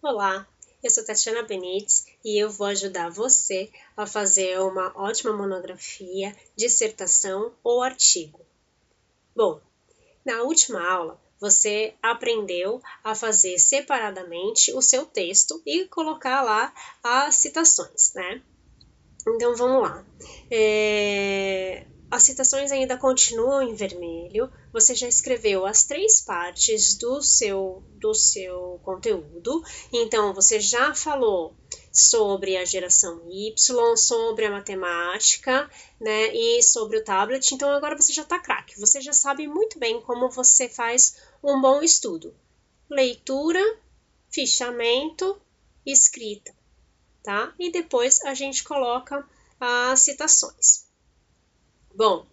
Olá, eu sou Tatiana Benites e eu vou ajudar você a fazer uma ótima monografia, dissertação ou artigo. Bom, na última aula você aprendeu a fazer separadamente o seu texto e colocar lá as citações, né? Então vamos lá. As citações ainda continuam em vermelho. Você já escreveu as 3 partes do seu conteúdo. Então você já falou sobre a geração Y, sobre a matemática, né, e sobre o tablet. Então agora você já está craque. Você já sabe muito bem como você faz um bom estudo. Leitura, fichamento, escrita, tá? E depois a gente coloca as citações. Bom,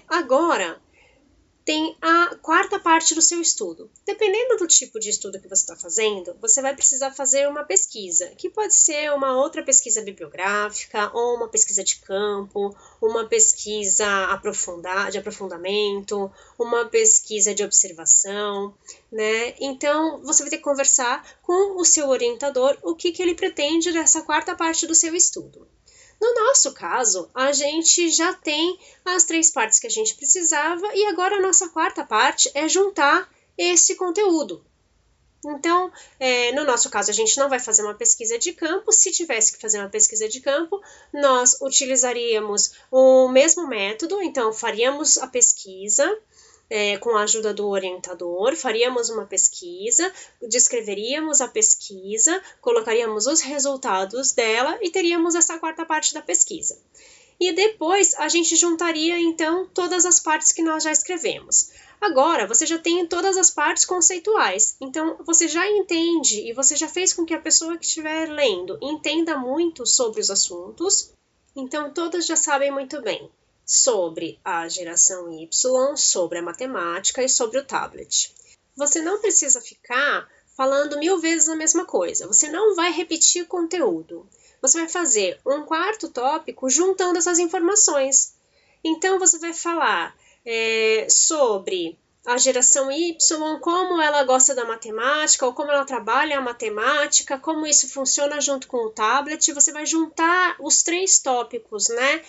agora tem a quarta parte do seu estudo. Dependendo do tipo de estudo que você está fazendo, você vai precisar fazer uma pesquisa, que pode ser uma outra pesquisa bibliográfica, ou uma pesquisa de campo, uma pesquisa de aprofundamento, uma pesquisa de observação, né? Então, você vai ter que conversar com o seu orientador o que ele pretende dessa quarta parte do seu estudo. No nosso caso, a gente já tem as 3 partes que a gente precisava e agora a nossa quarta parte é juntar esse conteúdo. Então, no nosso caso, a gente não vai fazer uma pesquisa de campo. Se tivesse que fazer uma pesquisa de campo, nós utilizaríamos o mesmo método. Então, faríamos a pesquisa com a ajuda do orientador, faríamos uma pesquisa, descreveríamos a pesquisa, colocaríamos os resultados dela e teríamos essa quarta parte da pesquisa. E depois a gente juntaria, então, todas as partes que nós já escrevemos. Agora, você já tem todas as partes conceituais, então você já entende e você já fez com que a pessoa que estiver lendo entenda muito sobre os assuntos, então todas já sabem muito bem sobre a geração Y, sobre a matemática e sobre o tablet. Você não precisa ficar falando 1000 vezes a mesma coisa, você não vai repetir conteúdo. Você vai fazer um quarto tópico juntando essas informações. Então, você vai falar sobre a geração Y, como ela gosta da matemática, ou como ela trabalha a matemática, como isso funciona junto com o tablet. Você vai juntar os 3 tópicos, né?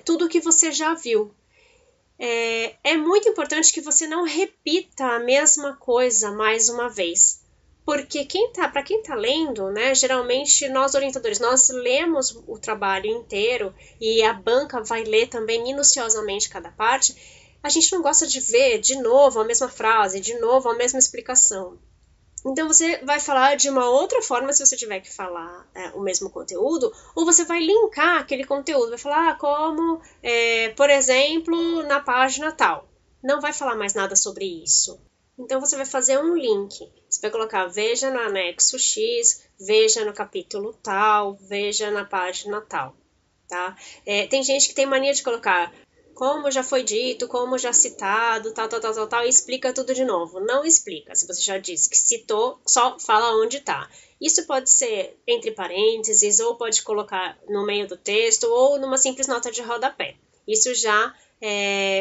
Tudo que você já viu. É muito importante que você não repita a mesma coisa mais uma vez. Porque para quem tá lendo, né, geralmente nós orientadores, nós lemos o trabalho inteiro e a banca vai ler também minuciosamente cada parte. A gente não gosta de ver de novo a mesma frase, de novo a mesma explicação. Então você vai falar de uma outra forma se você tiver que falar o mesmo conteúdo, ou você vai linkar aquele conteúdo, vai falar como, por exemplo, na página tal. Não vai falar mais nada sobre isso. Então você vai fazer um link. Você vai colocar veja no anexo X, veja no capítulo tal, veja na página tal, tá? Tem gente que tem mania de colocar como já foi dito, como já citado, tal, e explica tudo de novo. Não explica. Se você já disse que citou, só fala onde tá. Isso pode ser entre parênteses, ou pode colocar no meio do texto, ou numa simples nota de rodapé. Isso já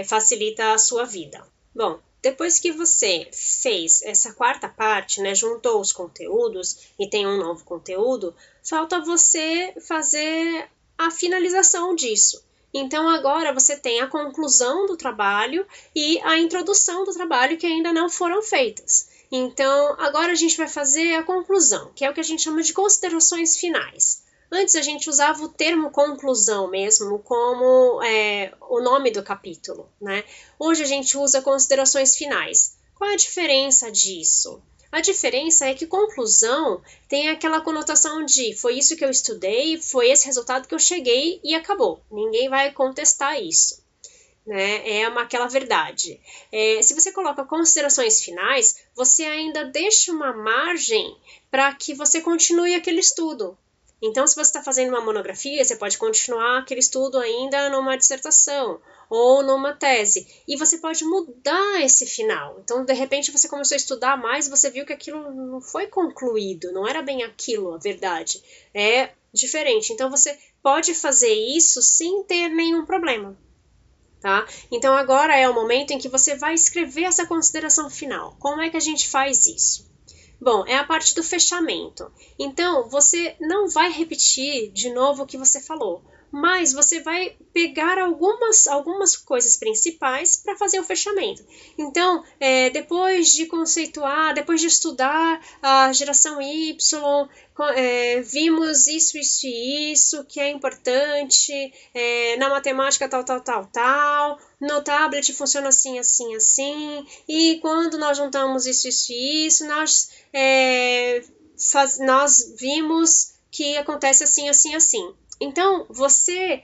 facilita a sua vida. Bom, depois que você fez essa quarta parte, né, juntou os conteúdos e tem um novo conteúdo, falta você fazer a finalização disso. Então agora você tem a conclusão do trabalho e a introdução do trabalho que ainda não foram feitas. Então agora a gente vai fazer a conclusão, que é o que a gente chama de considerações finais. Antes a gente usava o termo conclusão mesmo como o nome do capítulo, né? Hoje a gente usa considerações finais. Qual é a diferença disso? A diferença é que conclusão tem aquela conotação de foi isso que eu estudei, foi esse resultado que eu cheguei e acabou. Ninguém vai contestar isso. Né? Aquela verdade. Se você coloca considerações finais, você ainda deixa uma margem para que você continue aquele estudo. Então, se você está fazendo uma monografia, você pode continuar aquele estudo ainda numa dissertação ou numa tese. E você pode mudar esse final. Então, de repente, você começou a estudar mais e você viu que aquilo não foi concluído, não era bem aquilo, a verdade. É diferente. Então, você pode fazer isso sem ter nenhum problema. Tá? Então, agora é o momento em que você vai escrever essa consideração final. Como é que a gente faz isso? Bom, é a parte do fechamento. Então, você não vai repetir de novo o que você falou, mas você vai pegar algumas coisas principais para fazer o fechamento. Então, depois de conceituar, depois de estudar a geração Y, vimos isso, isso e isso, que é importante, na matemática tal, tal, tal, tal, no tablet funciona assim, assim, assim, e quando nós juntamos isso, isso e isso, nós vimos que acontece assim, assim, assim. Então, você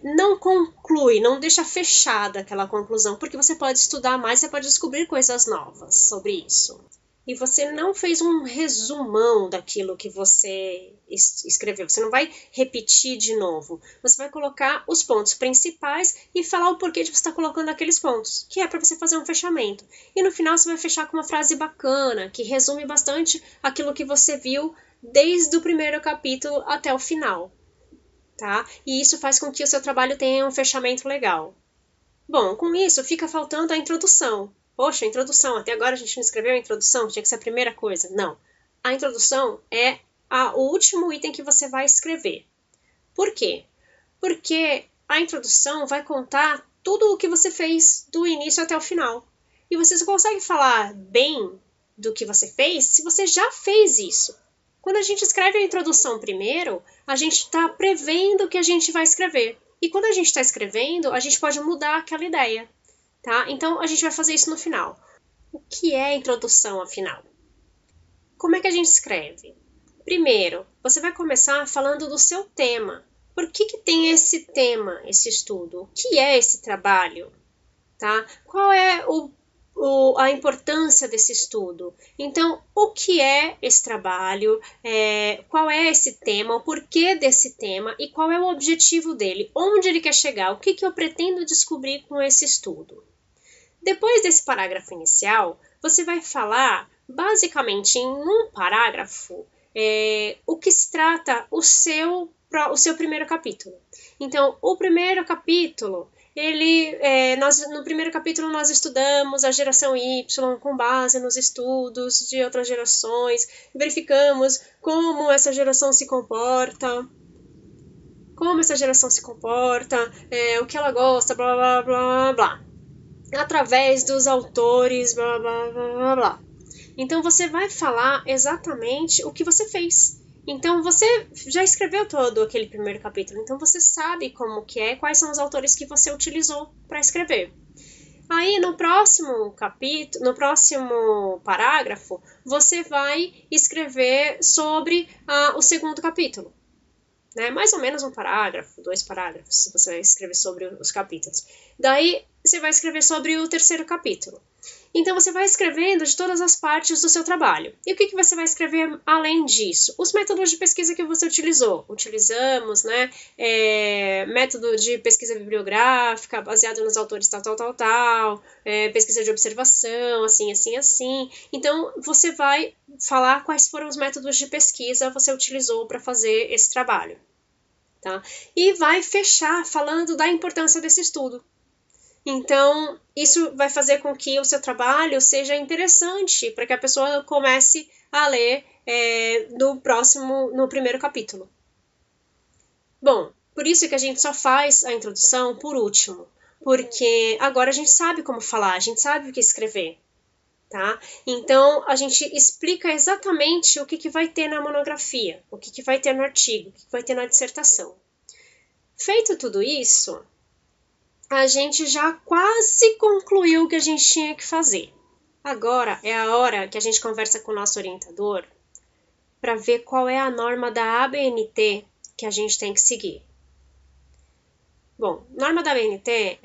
não conclui, não deixa fechada aquela conclusão, porque você pode estudar mais, você pode descobrir coisas novas sobre isso. E você não fez um resumão daquilo que você escreveu. Você não vai repetir de novo. Você vai colocar os pontos principais e falar o porquê de você estar colocando aqueles pontos, que é para você fazer um fechamento. E no final você vai fechar com uma frase bacana, que resume bastante aquilo que você viu desde o primeiro capítulo até o final. Tá? E isso faz com que o seu trabalho tenha um fechamento legal. Bom, com isso fica faltando a introdução. Poxa, a introdução, até agora a gente não escreveu a introdução, tinha que ser a primeira coisa. Não. A introdução é o último item que você vai escrever. Por quê? Porque a introdução vai contar tudo o que você fez do início até o final. E você só consegue falar bem do que você fez se você já fez isso. Quando a gente escreve a introdução primeiro, a gente está prevendo o que a gente vai escrever. E quando a gente está escrevendo, a gente pode mudar aquela ideia. Tá? Então, a gente vai fazer isso no final. O que é a introdução, afinal? Como é que a gente escreve? Primeiro, você vai começar falando do seu tema. Por que tem esse tema, esse estudo? O que é esse trabalho? Tá? Qual é a importância desse estudo? Então, o que é esse trabalho? Qual é esse tema? O porquê desse tema? E qual é o objetivo dele? Onde ele quer chegar? O que eu pretendo descobrir com esse estudo? Depois desse parágrafo inicial, você vai falar, basicamente em um parágrafo, o que se trata o seu primeiro capítulo. Então, o primeiro capítulo, no primeiro capítulo nós estudamos a geração Y com base nos estudos de outras gerações, verificamos como essa geração se comporta, o que ela gosta, blá, blá, blá, blá. Através dos autores, blá, blá, blá, blá. Então, você vai falar exatamente o que você fez. Então, você já escreveu todo aquele primeiro capítulo. Então, você sabe como que é, quais são os autores que você utilizou para escrever. Aí, no próximo capítulo, no próximo parágrafo, você vai escrever sobre o segundo capítulo. Né? Mais ou menos um parágrafo, 2 parágrafos, você vai escrever sobre os capítulos. Daí, você vai escrever sobre o terceiro capítulo. Então, você vai escrevendo de todas as partes do seu trabalho. E o que você vai escrever além disso? Os métodos de pesquisa que você utilizou. Utilizamos, né, método de pesquisa bibliográfica, baseado nos autores tal, tal, tal, tal, pesquisa de observação, assim, assim, assim. Então, você vai falar quais foram os métodos de pesquisa que você utilizou para fazer esse trabalho. Tá? E vai fechar falando da importância desse estudo. Então, isso vai fazer com que o seu trabalho seja interessante para que a pessoa comece a ler no primeiro capítulo. Bom, por isso que a gente só faz a introdução por último, porque agora a gente sabe como falar, a gente sabe o que escrever. Tá? Então, a gente explica exatamente o que vai ter na monografia, o que vai ter no artigo, o que vai ter na dissertação. Feito tudo isso, a gente já quase concluiu o que a gente tinha que fazer. Agora é a hora que a gente conversa com o nosso orientador para ver qual é a norma da ABNT que a gente tem que seguir. Bom, norma da ABNT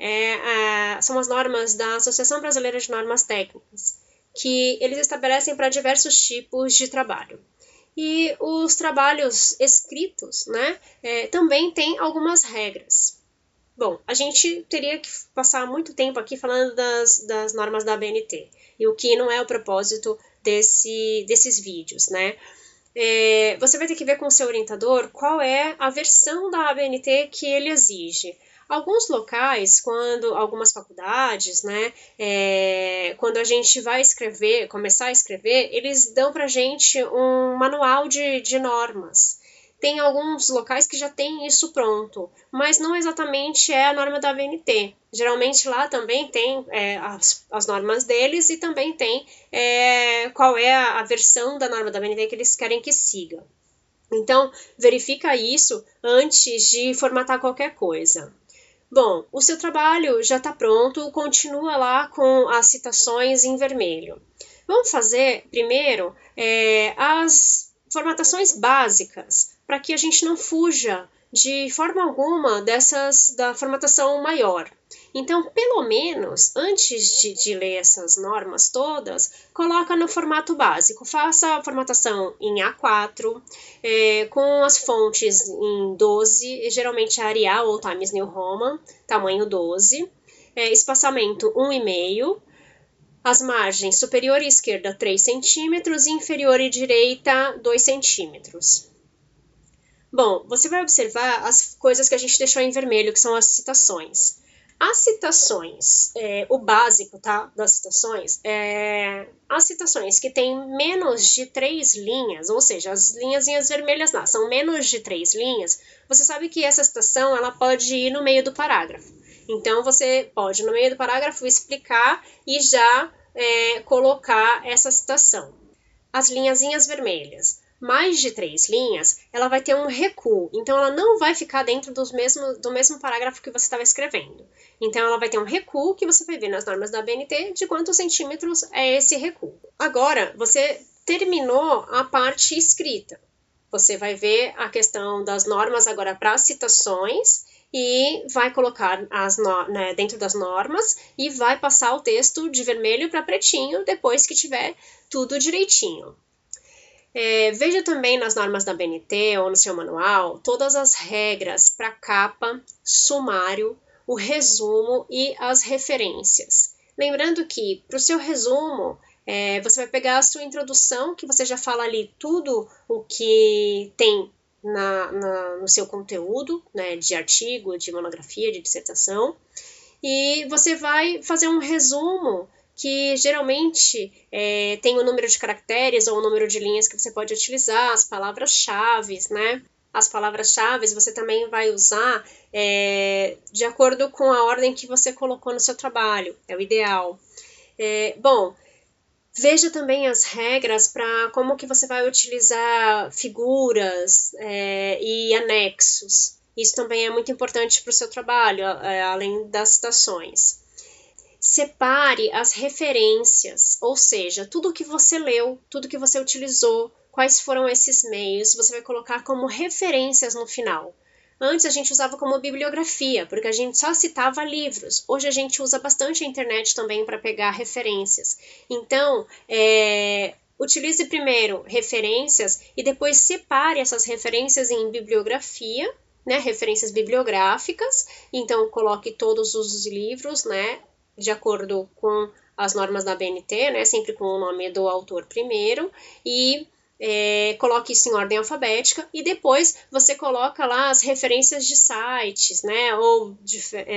são as normas da Associação Brasileira de Normas Técnicas, que eles estabelecem para diversos tipos de trabalho. E os trabalhos escritos, né, também têm algumas regras. Bom, a gente teria que passar muito tempo aqui falando das normas da ABNT, e o que não é o propósito desses vídeos, né? Você vai ter que ver com o seu orientador qual é a versão da ABNT que ele exige. Alguns locais, algumas faculdades, né, quando a gente vai começar a escrever, eles dão pra gente um manual de normas. Tem alguns locais que já tem isso pronto, mas não exatamente é a norma da ABNT. Geralmente lá também tem as normas deles e também tem qual é a versão da norma da ABNT que eles querem que siga. Então, verifica isso antes de formatar qualquer coisa. Bom, o seu trabalho já está pronto, continua lá com as citações em vermelho. Vamos fazer primeiro as formatações básicas, para que a gente não fuja de forma alguma da formatação maior. Então, pelo menos, antes de ler essas normas todas, coloca no formato básico. Faça a formatação em A4, com as fontes em 12, geralmente Arial ou Times New Roman, tamanho 12, espaçamento 1,5, as margens superior e esquerda 3 centímetros e inferior e direita 2 centímetros. Bom, você vai observar as coisas que a gente deixou em vermelho, que são as citações. As citações, o básico, tá, das citações, as citações que têm menos de 3 linhas, ou seja, as linhazinhas vermelhas lá, são menos de 3 linhas, você sabe que essa citação ela pode ir no meio do parágrafo. Então, você pode, no meio do parágrafo, explicar e já colocar essa citação. As linhazinhas vermelhas. Mais de 3 linhas, ela vai ter um recuo. Então, ela não vai ficar dentro do mesmo parágrafo que você estava escrevendo. Então, ela vai ter um recuo que você vai ver nas normas da ABNT de quantos centímetros é esse recuo. Agora, você terminou a parte escrita. Você vai ver a questão das normas agora para citações e vai colocar dentro das normas e vai passar o texto de vermelho para pretinho depois que tiver tudo direitinho. Veja também nas normas da ABNT ou no seu manual todas as regras para capa, sumário, o resumo e as referências. Lembrando que para o seu resumo, você vai pegar a sua introdução, que você já fala ali tudo o que tem no seu conteúdo, né, de artigo, de monografia, de dissertação, e você vai fazer um resumo que geralmente tem o número de caracteres ou o número de linhas que você pode utilizar, as palavras-chave, né? As palavras-chave você também vai usar de acordo com a ordem que você colocou no seu trabalho, é o ideal. Bom, veja também as regras para como que você vai utilizar figuras e anexos. Isso também é muito importante para o seu trabalho, além das citações. Separe as referências, ou seja, tudo que você leu, tudo que você utilizou, quais foram esses meios, você vai colocar como referências no final. Antes a gente usava como bibliografia, porque a gente só citava livros. Hoje a gente usa bastante a internet também para pegar referências. Então, utilize primeiro referências e depois separe essas referências em bibliografia, né, referências bibliográficas. Então, coloque todos os livros, né, de acordo com as normas da ABNT, né, sempre com o nome do autor primeiro, e coloque isso em ordem alfabética, e depois você coloca lá as referências de sites, né, ou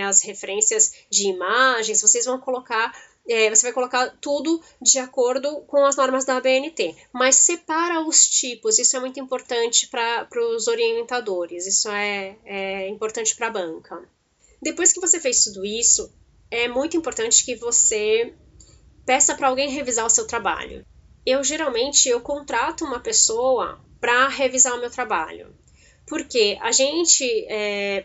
as referências de imagens, você vai colocar tudo de acordo com as normas da ABNT, mas separa os tipos, isso é muito importante para os orientadores, isso é importante para a banca. Depois que você fez tudo isso, é muito importante que você peça para alguém revisar o seu trabalho. Geralmente contrato uma pessoa para revisar o meu trabalho. Porque a gente,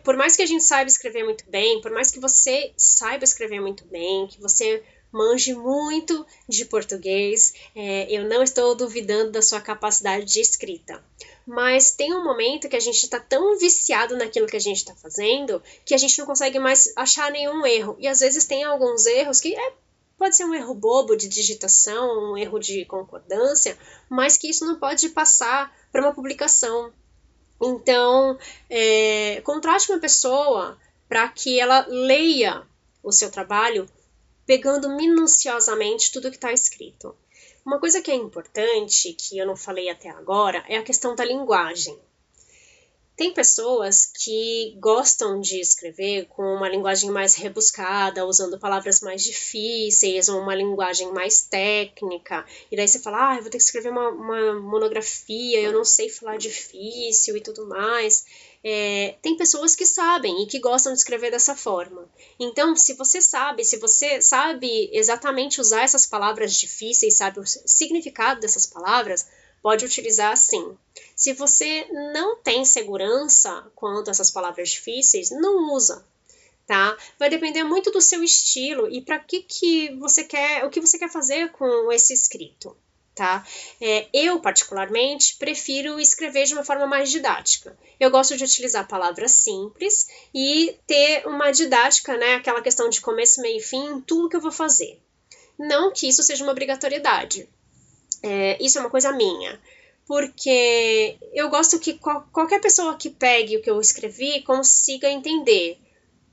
por mais que a gente saiba escrever muito bem, por mais que você saiba escrever muito bem, que você manje muito de português, eu não estou duvidando da sua capacidade de escrita. Mas tem um momento que a gente está tão viciado naquilo que a gente está fazendo que a gente não consegue mais achar nenhum erro. E às vezes tem alguns erros que pode ser um erro bobo de digitação, um erro de concordância, mas que isso não pode passar para uma publicação. Então, contrate uma pessoa para que ela leia o seu trabalho pegando minuciosamente tudo que está escrito. Uma coisa que é importante, que eu não falei até agora, é a questão da linguagem. Tem pessoas que gostam de escrever com uma linguagem mais rebuscada, usando palavras mais difíceis, ou uma linguagem mais técnica. E daí você fala, eu vou ter que escrever uma monografia, eu não sei falar difícil e tudo mais. Tem pessoas que sabem e que gostam de escrever dessa forma. Então, se você sabe exatamente usar essas palavras difíceis, sabe o significado dessas palavras, pode utilizar sim. Se você não tem segurança quanto a essas palavras difíceis, não usa, tá? Vai depender muito do seu estilo e para que você quer, o que você quer fazer com esse escrito, tá? Eu, particularmente, prefiro escrever de uma forma mais didática. Eu gosto de utilizar palavras simples e ter uma didática, né? Aquela questão de começo, meio e fim em tudo que eu vou fazer. Não que isso seja uma obrigatoriedade. Isso é uma coisa minha, porque eu gosto que qualquer pessoa que pegue o que eu escrevi consiga entender,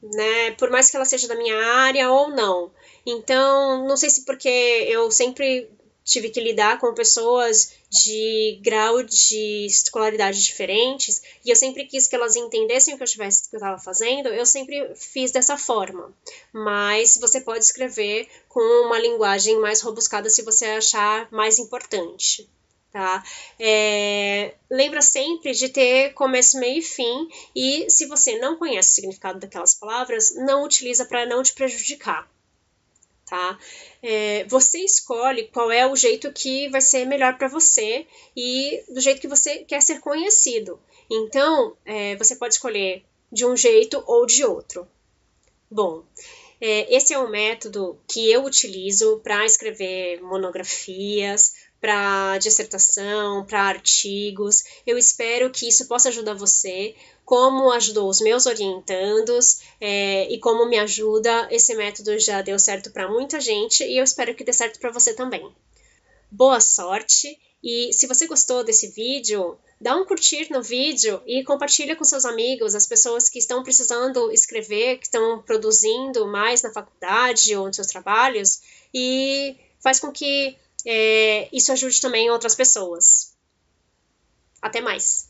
né? Por mais que ela seja da minha área ou não. Então, não sei se porque eu sempre tive que lidar com pessoas de grau de escolaridade diferentes, e eu sempre quis que elas entendessem o que eu estava fazendo, eu sempre fiz dessa forma. Mas você pode escrever com uma linguagem mais robuscada se você achar mais importante. Tá? Lembra sempre de ter começo, meio e fim, e se você não conhece o significado daquelas palavras, não utiliza para não te prejudicar. Tá? Você escolhe qual é o jeito que vai ser melhor para você e do jeito que você quer ser conhecido. Então, você pode escolher de um jeito ou de outro. Bom, esse é o método que eu utilizo para escrever monografias, para dissertação, para artigos. Eu espero que isso possa ajudar você, como ajudou os meus orientandos e como me ajuda. Esse método já deu certo para muita gente e eu espero que dê certo para você também. Boa sorte! E se você gostou desse vídeo, dá um curtir no vídeo e compartilha com seus amigos, as pessoas que estão precisando escrever, que estão produzindo mais na faculdade ou nos seus trabalhos, e faz com que isso ajude também outras pessoas. Até mais!